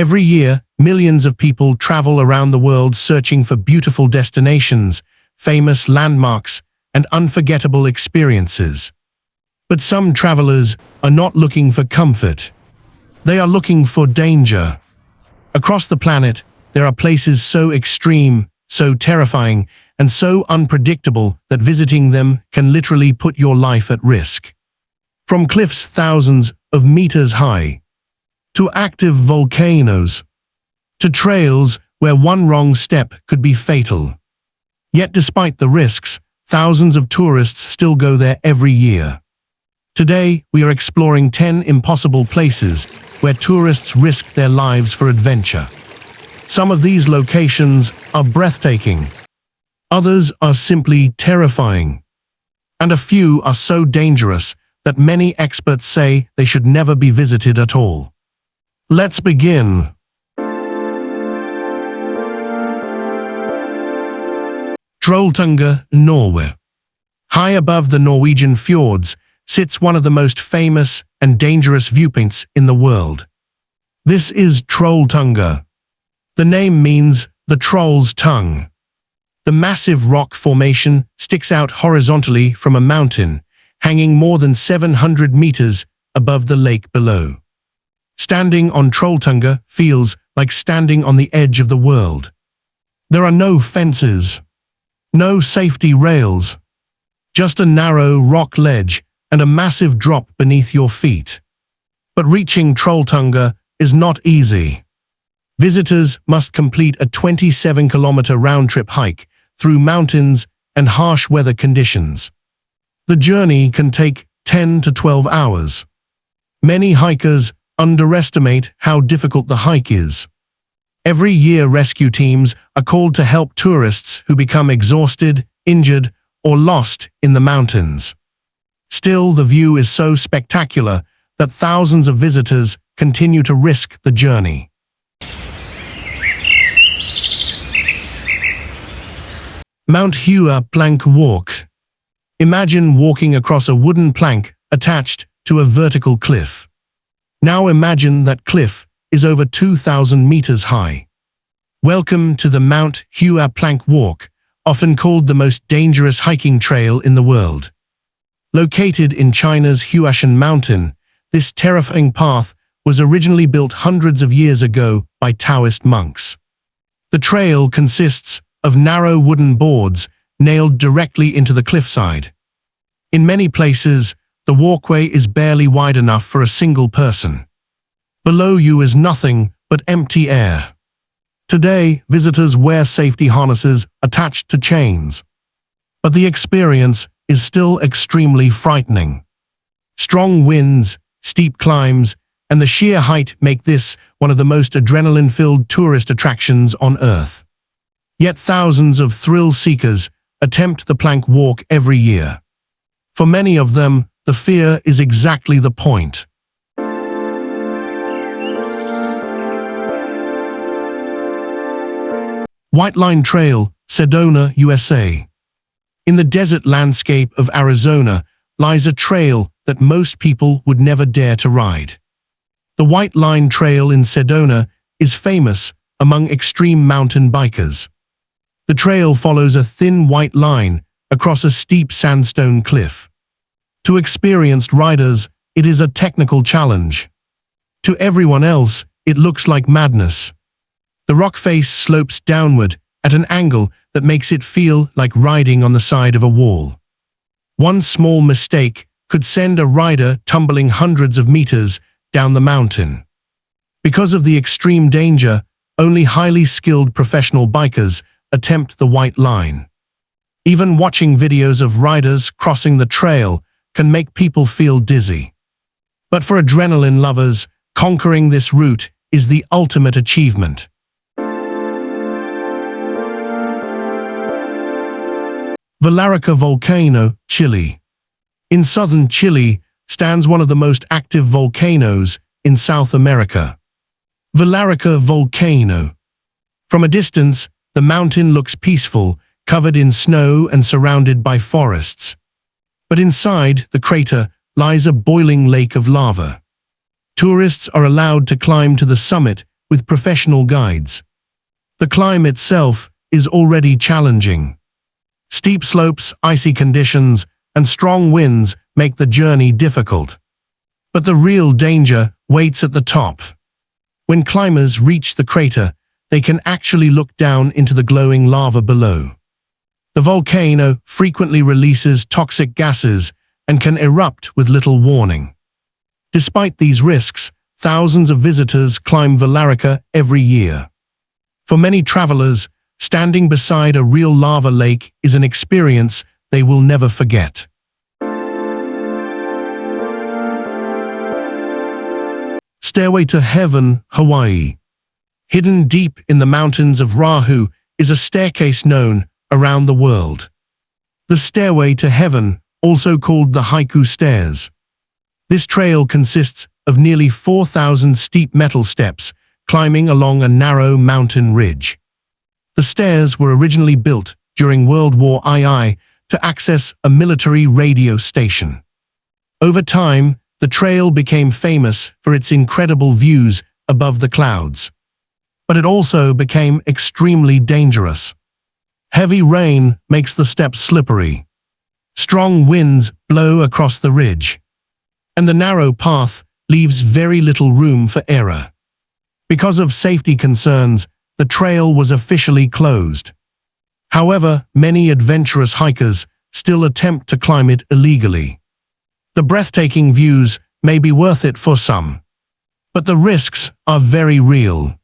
Every year, millions of people travel around the world searching for beautiful destinations, famous landmarks, and unforgettable experiences. But some travelers are not looking for comfort. They are looking for danger. Across the planet, there are places so extreme, so terrifying, and so unpredictable that visiting them can literally put your life at risk. From cliffs thousands of meters high, to active volcanoes, to trails where one wrong step could be fatal. Yet despite the risks, thousands of tourists still go there every year. Today, we are exploring 10 impossible places where tourists risk their lives for adventure. Some of these locations are breathtaking. Others are simply terrifying. And a few are so dangerous that many experts say they should never be visited at all. Let's begin. Trolltunga, Norway. High above the Norwegian fjords sits one of the most famous and dangerous viewpoints in the world. This is Trolltunga. The name means the troll's tongue. The massive rock formation sticks out horizontally from a mountain, hanging more than 700 meters above the lake below. Standing on Trolltunga feels like standing on the edge of the world. There are no fences, no safety rails, just a narrow rock ledge and a massive drop beneath your feet. But reaching Trolltunga is not easy. Visitors must complete a 27-kilometer round-trip hike through mountains and harsh weather conditions. The journey can take 10 to 12 hours. Many hikers underestimate how difficult the hike is. Every year, rescue teams are called to help tourists who become exhausted, injured, or lost in the mountains. Still, the view is so spectacular that thousands of visitors continue to risk the journey. Mount Hua plank walk. Imagine walking across a wooden plank attached to a vertical cliff. Now imagine that cliff is over 2,000 meters high. Welcome to the Mount Hua plank walk, often called the most dangerous hiking trail in the world. Located in China's Huashan Mountain, this terrifying path was originally built hundreds of years ago by Taoist monks. The trail consists of narrow wooden boards nailed directly into the cliffside. In many places, the walkway is barely wide enough for a single person. Below you is nothing but empty air. Today, visitors wear safety harnesses attached to chains. But the experience is still extremely frightening. Strong winds, steep climbs, and the sheer height make this one of the most adrenaline-filled tourist attractions on Earth. Yet thousands of thrill-seekers attempt the plank walk every year. For many of them, the fear is exactly the point. White Line Trail, Sedona, USA. In the desert landscape of Arizona lies a trail that most people would never dare to ride. The White Line Trail in Sedona is famous among extreme mountain bikers. The trail follows a thin white line across a steep sandstone cliff. To experienced riders, it is a technical challenge. To everyone else, it looks like madness. The rock face slopes downward at an angle that makes it feel like riding on the side of a wall. One small mistake could send a rider tumbling hundreds of meters down the mountain. Because of the extreme danger, only highly skilled professional bikers attempt the White Line. Even watching videos of riders crossing the trail can make people feel dizzy. But for adrenaline lovers, conquering this route is the ultimate achievement. Villarrica Volcano, Chile. In southern Chile stands one of the most active volcanoes in South America. Villarrica Volcano. From a distance, the mountain looks peaceful, covered in snow and surrounded by forests. But inside the crater lies a boiling lake of lava. Tourists are allowed to climb to the summit with professional guides. The climb itself is already challenging. Steep slopes, icy conditions, and strong winds make the journey difficult. But the real danger waits at the top. When climbers reach the crater, they can actually look down into the glowing lava below. The volcano frequently releases toxic gases and can erupt with little warning. Despite these risks, thousands of visitors climb Villarrica every year. For many travelers, standing beside a real lava lake is an experience they will never forget. Stairway to Heaven, Hawaii. Hidden deep in the mountains of Oahu is a staircase known around the world. The Stairway to Heaven, also called the Haiku Stairs. This trail consists of nearly 4,000 steep metal steps climbing along a narrow mountain ridge. The stairs were originally built during World War II to access a military radio station. Over time, the trail became famous for its incredible views above the clouds. But it also became extremely dangerous. Heavy rain makes the steps slippery. Strong winds blow across the ridge. And the narrow path leaves very little room for error. Because of safety concerns, the trail was officially closed. However, many adventurous hikers still attempt to climb it illegally. The breathtaking views may be worth it for some, but the risks are very real.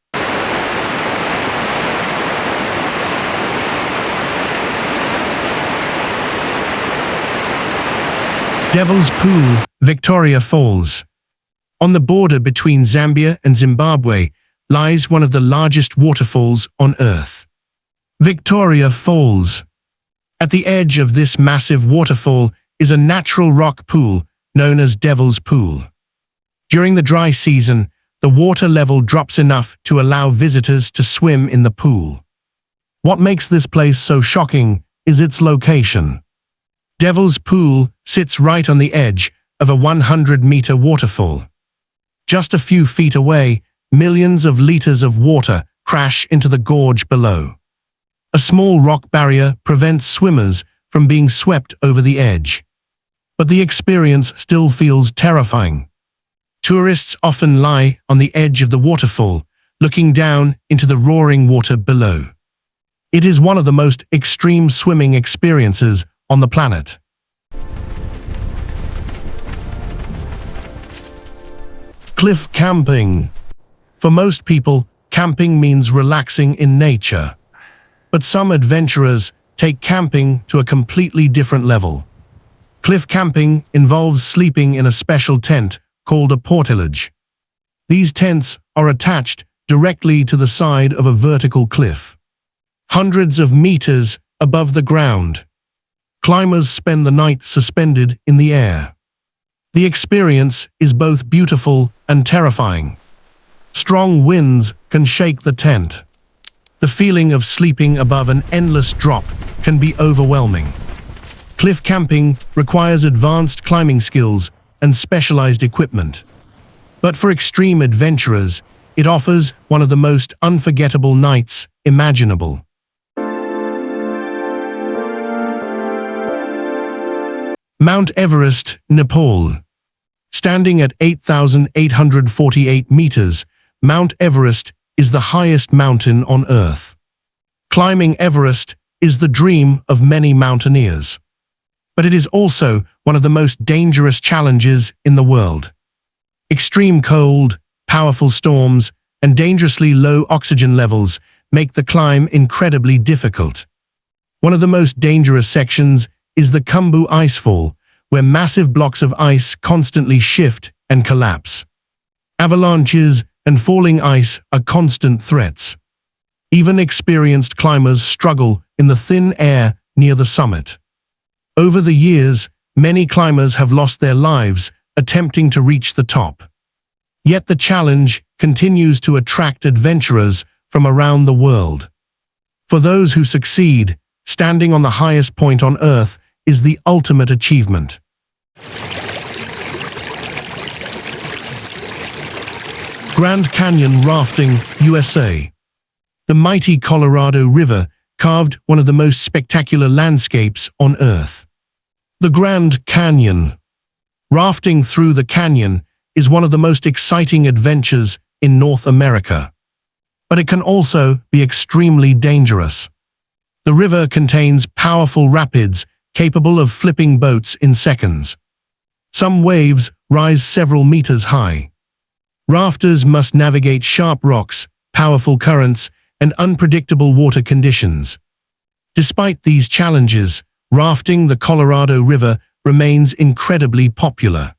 Devil's Pool, Victoria Falls. On the border between Zambia and Zimbabwe lies one of the largest waterfalls on Earth. Victoria Falls. At the edge of this massive waterfall is a natural rock pool known as Devil's Pool. During the dry season, the water level drops enough to allow visitors to swim in the pool. What makes this place so shocking is its location. Devil's Pool sits right on the edge of a 100-meter waterfall. Just a few feet away, millions of liters of water crash into the gorge below. A small rock barrier prevents swimmers from being swept over the edge. But the experience still feels terrifying. Tourists often lie on the edge of the waterfall, looking down into the roaring water below. It is one of the most extreme swimming experiences on the planet. Cliff camping. For most people, camping means relaxing in nature. But some adventurers take camping to a completely different level. Cliff camping involves sleeping in a special tent called a portilage. These tents are attached directly to the side of a vertical cliff, hundreds of meters above the ground. Climbers spend the night suspended in the air. The experience is both beautiful and terrifying. Strong winds can shake the tent. The feeling of sleeping above an endless drop can be overwhelming. Cliff camping requires advanced climbing skills and specialized equipment. But for extreme adventurers, it offers one of the most unforgettable nights imaginable. Mount Everest, Nepal. Standing at 8,848 meters, Mount Everest is the highest mountain on Earth. Climbing Everest is the dream of many mountaineers. But it is also one of the most dangerous challenges in the world. Extreme cold, powerful storms, and dangerously low oxygen levels make the climb incredibly difficult. One of the most dangerous sections is the Khumbu Icefall, where massive blocks of ice constantly shift and collapse. Avalanches and falling ice are constant threats. Even experienced climbers struggle in the thin air near the summit. Over the years, many climbers have lost their lives attempting to reach the top. Yet the challenge continues to attract adventurers from around the world. For those who succeed, standing on the highest point on Earth is the ultimate achievement. Grand Canyon Rafting, USA. The mighty Colorado River carved one of the most spectacular landscapes on Earth. The Grand Canyon. Rafting through the canyon is one of the most exciting adventures in North America. But it can also be extremely dangerous. The river contains powerful rapids capable of flipping boats in seconds. Some waves rise several meters high. Rafters must navigate sharp rocks, powerful currents, and unpredictable water conditions. Despite these challenges, rafting the Colorado River remains incredibly popular.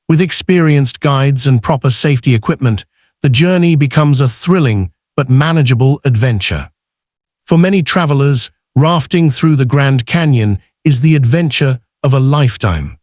With experienced guides and proper safety equipment, the journey becomes a thrilling but manageable adventure. For many travelers, rafting through the Grand Canyon is the adventure of a lifetime.